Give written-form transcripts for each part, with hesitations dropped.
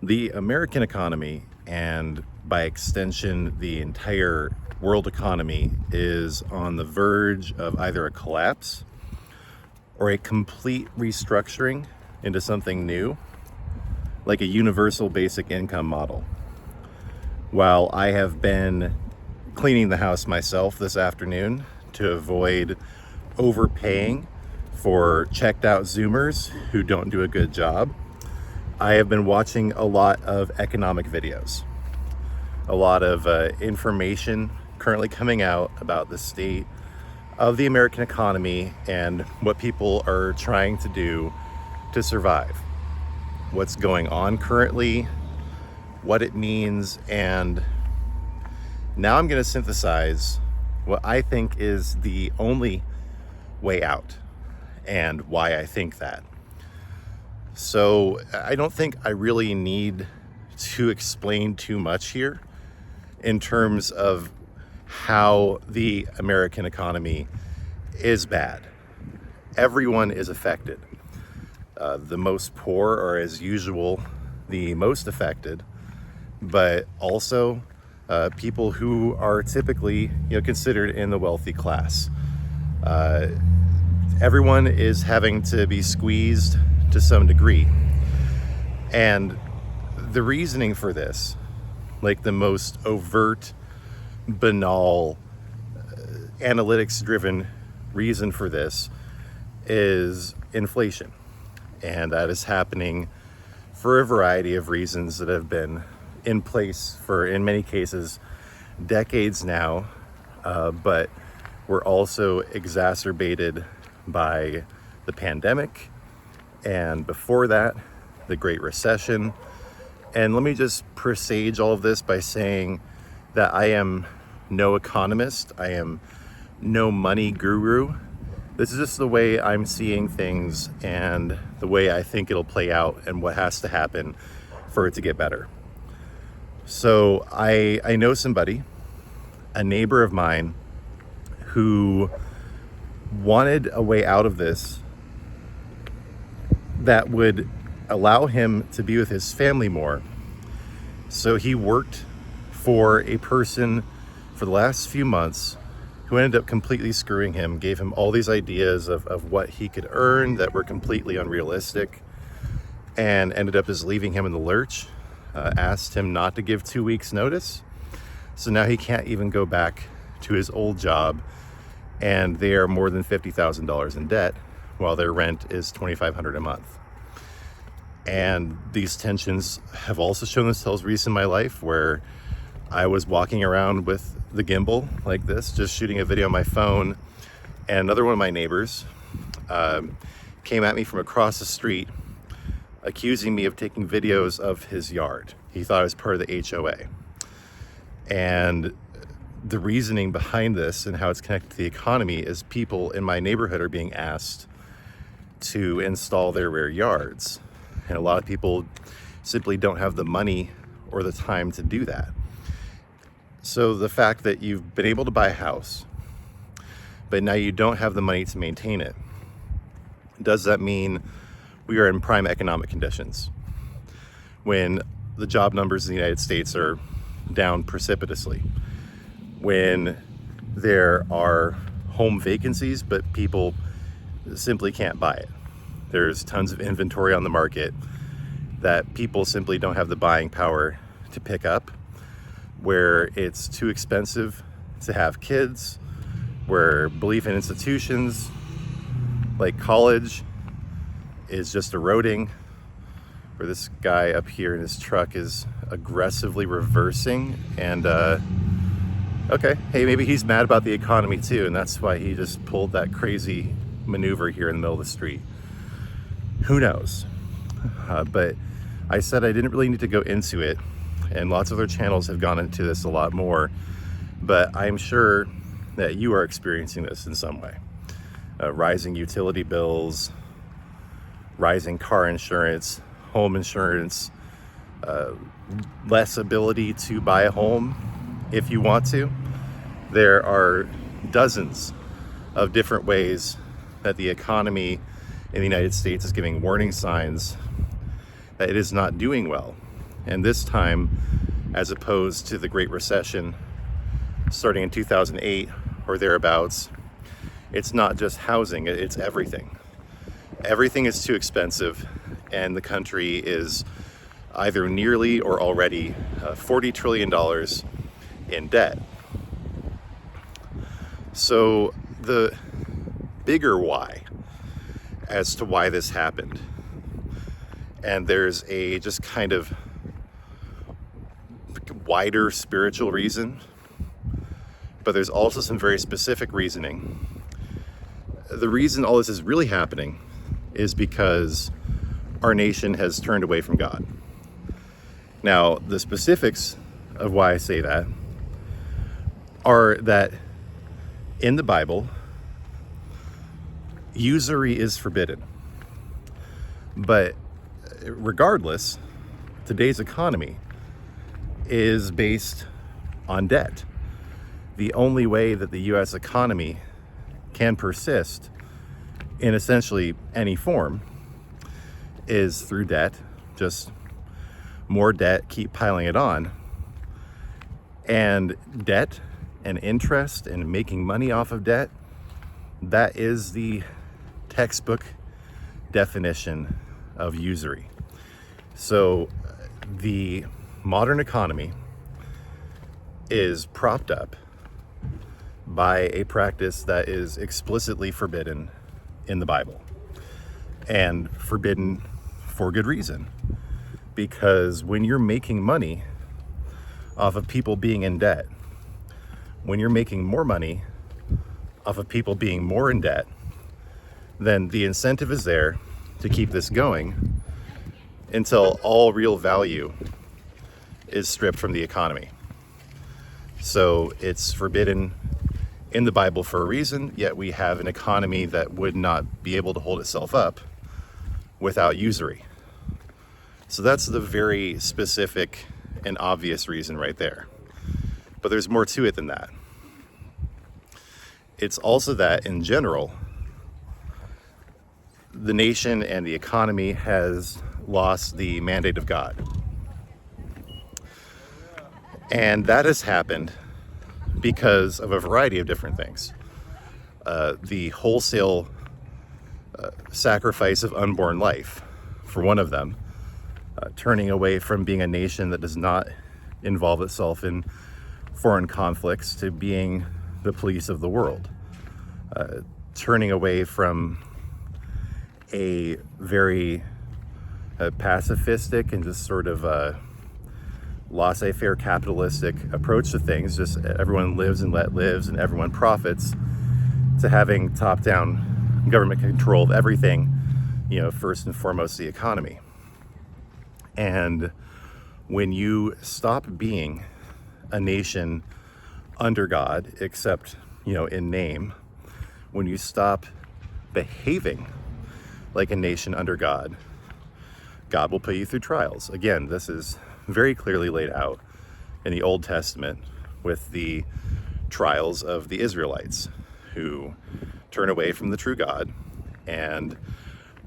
The American economy, and by extension, the entire world economy, is on the verge of either a collapse or a complete restructuring into something new, like a universal basic income model. While I have been cleaning the house myself this afternoon to avoid overpaying for checked out Zoomers who don't do a good job, I have been watching a lot of economic videos, a lot of information currently coming out about the state of the American economy and what people are trying to do to survive, what's going on currently, what it means, and now I'm going to synthesize what I think is the only way out and why I think that. So I don't think I really need to explain too much here in terms of how the American economy is bad. Everyone is affected. The most poor are, as usual, the most affected, but also people who are typically, considered in the wealthy class. Everyone is having to be squeezed to some degree. And the reasoning for this, like the most overt, banal, analytics-driven reason for this, is inflation. And that is happening for a variety of reasons that have been in place for, in many cases, decades now, but were also exacerbated by the pandemic, and before that, the Great Recession. And let me just presage all of this by saying that I am no economist, I am no money guru. This is just the way I'm seeing things and the way I think it'll play out and what has to happen for it to get better. So I know somebody, a neighbor of mine, who wanted a way out of this that would allow him to be with his family more. So he worked for a person for the last few months who ended up completely screwing him, gave him all these ideas of what he could earn that were completely unrealistic, and ended up just leaving him in the lurch, asked him not to give 2 weeks notice. So now he can't even go back to his old job, and they are more than $50,000 in debt, while their rent is $2,500 a month. And these tensions have also shown themselves recent in my life, where I was walking around with the gimbal like this, just shooting a video on my phone, and another one of my neighbors came at me from across the street, accusing me of taking videos of his yard. He thought I was part of the HOA. And the reasoning behind this and how it's connected to the economy is people in my neighborhood are being asked to install their rear yards. And a lot of people simply don't have the money or the time to do that. So the fact that you've been able to buy a house, but now you don't have the money to maintain it, does that mean we are in prime economic conditions when the job numbers in the United States are down precipitously, when there are home vacancies but people simply can't buy it? There's tons of inventory on the market that people simply don't have the buying power to pick up, where it's too expensive to have kids, where belief in institutions like college is just eroding, where this guy up here in his truck is aggressively reversing. And okay, hey, maybe he's mad about the economy too, and that's why he just pulled that crazy maneuver here in the middle of the street. Who knows? But I said I didn't really need to go into it, and lots of other channels have gone into this a lot more, but I'm sure that you are experiencing this in some way. Rising utility bills, rising car insurance, home insurance, less ability to buy a home if you want to. There are dozens of different ways that the economy in the United States is giving warning signs that it is not doing well. And this time, as opposed to the Great Recession starting in 2008 or thereabouts, it's not just housing, it's everything. Everything is too expensive, and the country is either nearly or already $40 trillion in debt. So the bigger why as to why this happened, and there's a just kind of wider spiritual reason, but there's also some very specific reasoning. The reason all this is really happening is because our nation has turned away from God. Now, the specifics of why I say that are that in the Bible, usury is forbidden. But regardless, today's economy is based on debt. The only way that the US economy can persist in essentially any form is through debt. Just more debt, keep piling it on. And debt and interest and making money off of debt, that is the textbook definition of usury. So the modern economy is propped up by a practice that is explicitly forbidden in the Bible, and forbidden for good reason. Because when you're making money off of people being in debt, when you're making more money off of people being more in debt, then the incentive is there to keep this going until all real value is stripped from the economy. So it's forbidden in the Bible for a reason, yet we have an economy that would not be able to hold itself up without usury. So that's the very specific and obvious reason right there. But there's more to it than that. It's also that in general, the nation and the economy has lost the mandate of God. And that has happened because of a variety of different things. The wholesale sacrifice of unborn life, for one of them, turning away from being a nation that does not involve itself in foreign conflicts to being the police of the world, turning away from a very pacifistic and just sort of laissez-faire capitalistic approach to things, just everyone lives and let lives and everyone profits, to having top-down government control of everything, first and foremost the economy. And when you stop being a nation under God, except, in name, when you stop behaving like a nation under God, God will put you through trials. Again, this is very clearly laid out in the Old Testament with the trials of the Israelites who turn away from the true God and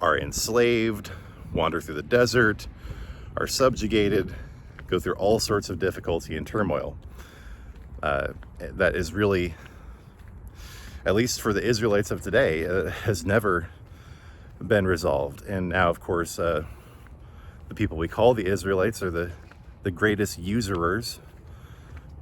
are enslaved, wander through the desert, are subjugated, go through all sorts of difficulty and turmoil. That is really, at least for the Israelites of today, has never been resolved. And now, of course, the people we call the Israelites are the greatest usurers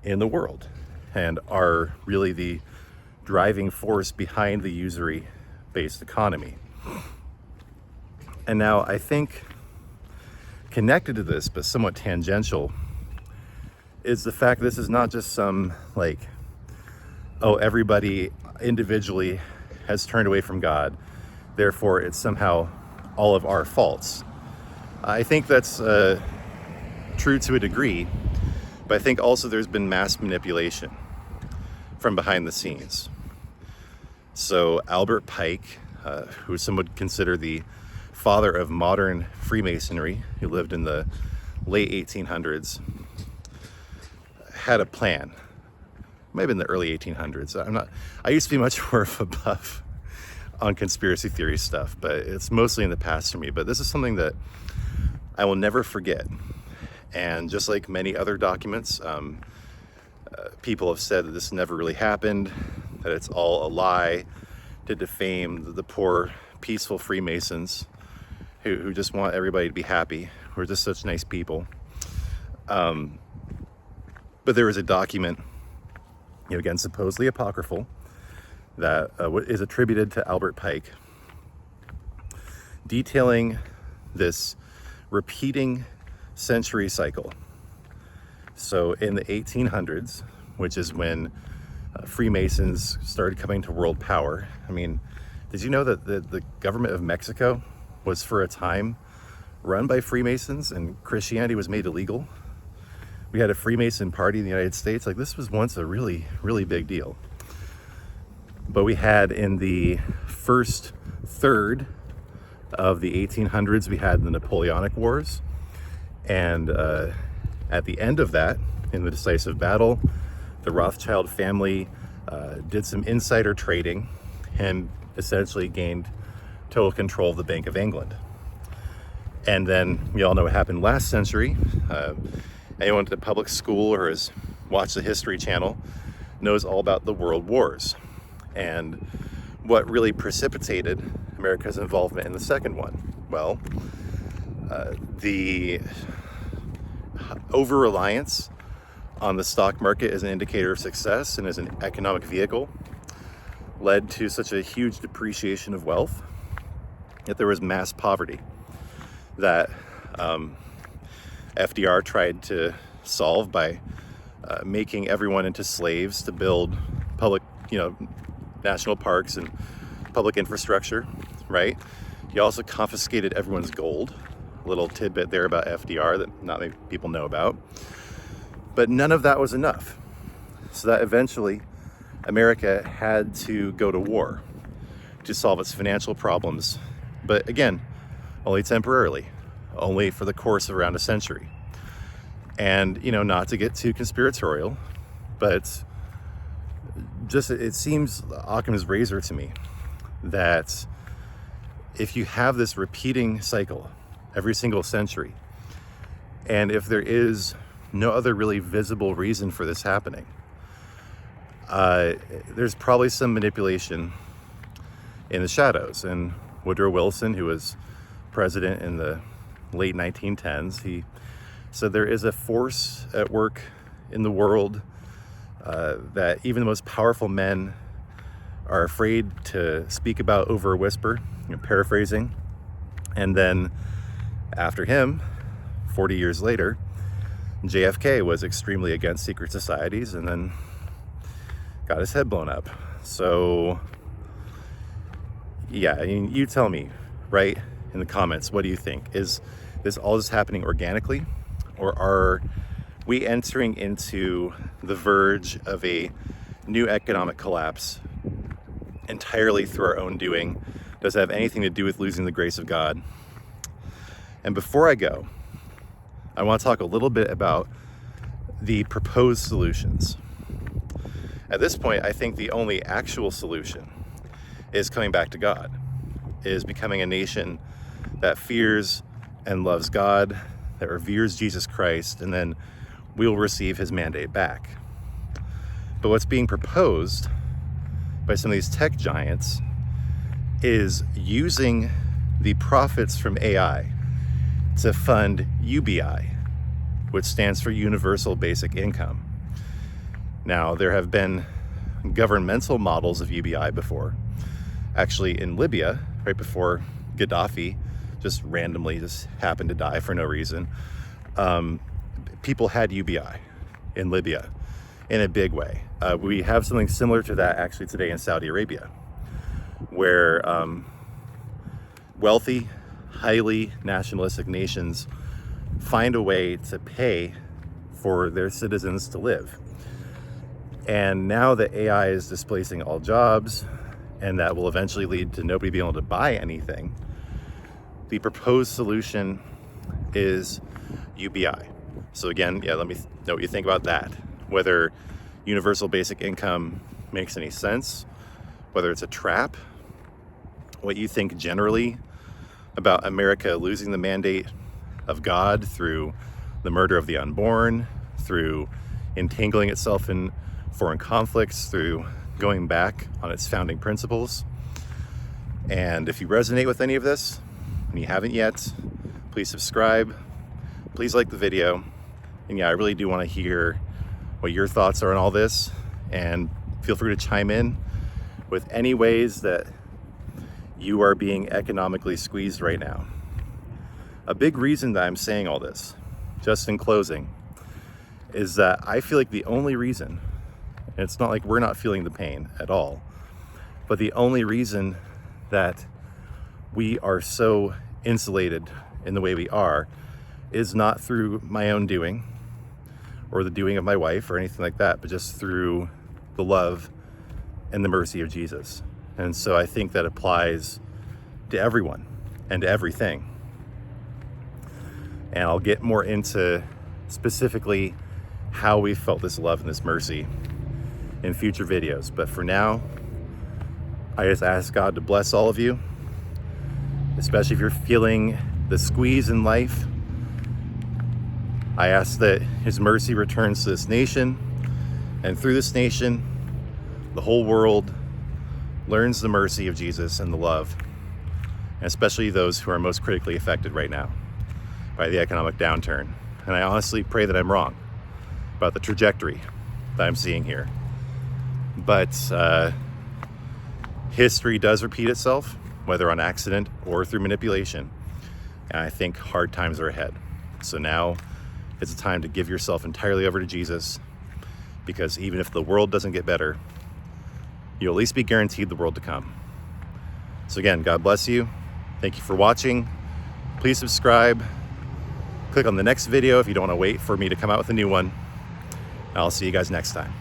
in the world and are really the driving force behind the usury-based economy. And now I think connected to this, but somewhat tangential, is the fact this is not just some everybody individually has turned away from God, therefore it's somehow all of our faults. I think that's true to a degree, but I think also there's been mass manipulation from behind the scenes. So Albert Pike, who some would consider the father of modern Freemasonry, who lived in the late 1800s, had a plan. Maybe in the early 1800s. I used to be much more of a buff on conspiracy theory stuff, but it's mostly in the past for me. But this is something that I will never forget. And just like many other documents, people have said that this never really happened, that it's all a lie to defame the poor, peaceful Freemasons who just want everybody to be happy. We're just such nice people. But there was a document, again, supposedly apocryphal, that is attributed to Albert Pike, detailing this repeating century cycle. So in the 1800s, which is when Freemasons started coming to world power. I mean, did you know that the government of Mexico was for a time run by Freemasons and Christianity was made illegal? We had a Freemason party in the United States. Like, this was once a really, really big deal. But we had in the first third of the 1800s, we had the Napoleonic Wars. And at the end of that, in the decisive battle, the Rothschild family did some insider trading and essentially gained total control of the Bank of England. And then we all know what happened last century. Anyone at public school or has watched the History Channel knows all about the World Wars and what really precipitated America's involvement in the second one. Well, the over-reliance on the stock market as an indicator of success and as an economic vehicle led to such a huge depreciation of wealth that there was mass poverty that FDR tried to solve by making everyone into slaves to build public, national parks and public infrastructure, right? He also confiscated everyone's gold. A little tidbit there about FDR that not many people know about. But none of that was enough. So that eventually America had to go to war to solve its financial problems. But again, only temporarily, only for the course of around a century. And, not to get too conspiratorial, but just it seems Occam's razor to me that if you have this repeating cycle every single century, and if there is no other really visible reason for this happening, there's probably some manipulation in the shadows. And Woodrow Wilson, who was president in the late 1910s, he said there is a force at work in the world that even the most powerful men are afraid to speak about over a whisper, paraphrasing. And then after him, 40 years later, JFK was extremely against secret societies and then got his head blown up. So yeah, you tell me, right, in the comments, what do you think? Is this all just happening organically, or are we entering into the verge of a new economic collapse entirely through our own doing? Does it have anything to do with losing the grace of God? And before I go, I want to talk a little bit about the proposed solutions. At this point, I think the only actual solution is coming back to God, is becoming a nation that fears and loves God, that reveres Jesus Christ, and then we'll receive his mandate back. But what's being proposed by some of these tech giants is using the profits from AI to fund UBI, which stands for Universal Basic Income. Now, there have been governmental models of UBI before. Actually, in Libya, right before Gaddafi just randomly happened to die for no reason, people had UBI in Libya in a big way. We have something similar to that actually today in Saudi Arabia, where wealthy, highly nationalistic nations find a way to pay for their citizens to live. And now that AI is displacing all jobs, and that will eventually lead to nobody being able to buy anything, the proposed solution is UBI. So again, let me know what you think about that. Whether universal basic income makes any sense, whether it's a trap, what you think generally about America losing the mandate of God through the murder of the unborn, through entangling itself in foreign conflicts, through going back on its founding principles. And if you resonate with any of this, and you haven't yet, please subscribe, please like the video. And yeah, I really do want to hear what your thoughts are on all this, and feel free to chime in with any ways that you are being economically squeezed right now. A big reason that I'm saying all this, just in closing, is that I feel like the only reason, and it's not like we're not feeling the pain at all, but the only reason that we are so insulated in the way we are is not through my own doing or the doing of my wife or anything like that, but just through the love and the mercy of Jesus. And so I think that applies to everyone and to everything. And I'll get more into specifically how we felt this love and this mercy in future videos. But for now, I just ask God to bless all of you, especially if you're feeling the squeeze in life. I ask that His mercy returns to this nation, and through this nation, the whole world learns the mercy of Jesus and the love, and especially those who are most critically affected right now by the economic downturn. And I honestly pray that I'm wrong about the trajectory that I'm seeing here. But history does repeat itself, whether on accident or through manipulation. And I think hard times are ahead. So now it's a time to give yourself entirely over to Jesus, because even if the world doesn't get better, you'll at least be guaranteed the world to come. So again, God bless you. Thank you for watching. Please subscribe. Click on the next video if you don't want to wait for me to come out with a new one. I'll see you guys next time.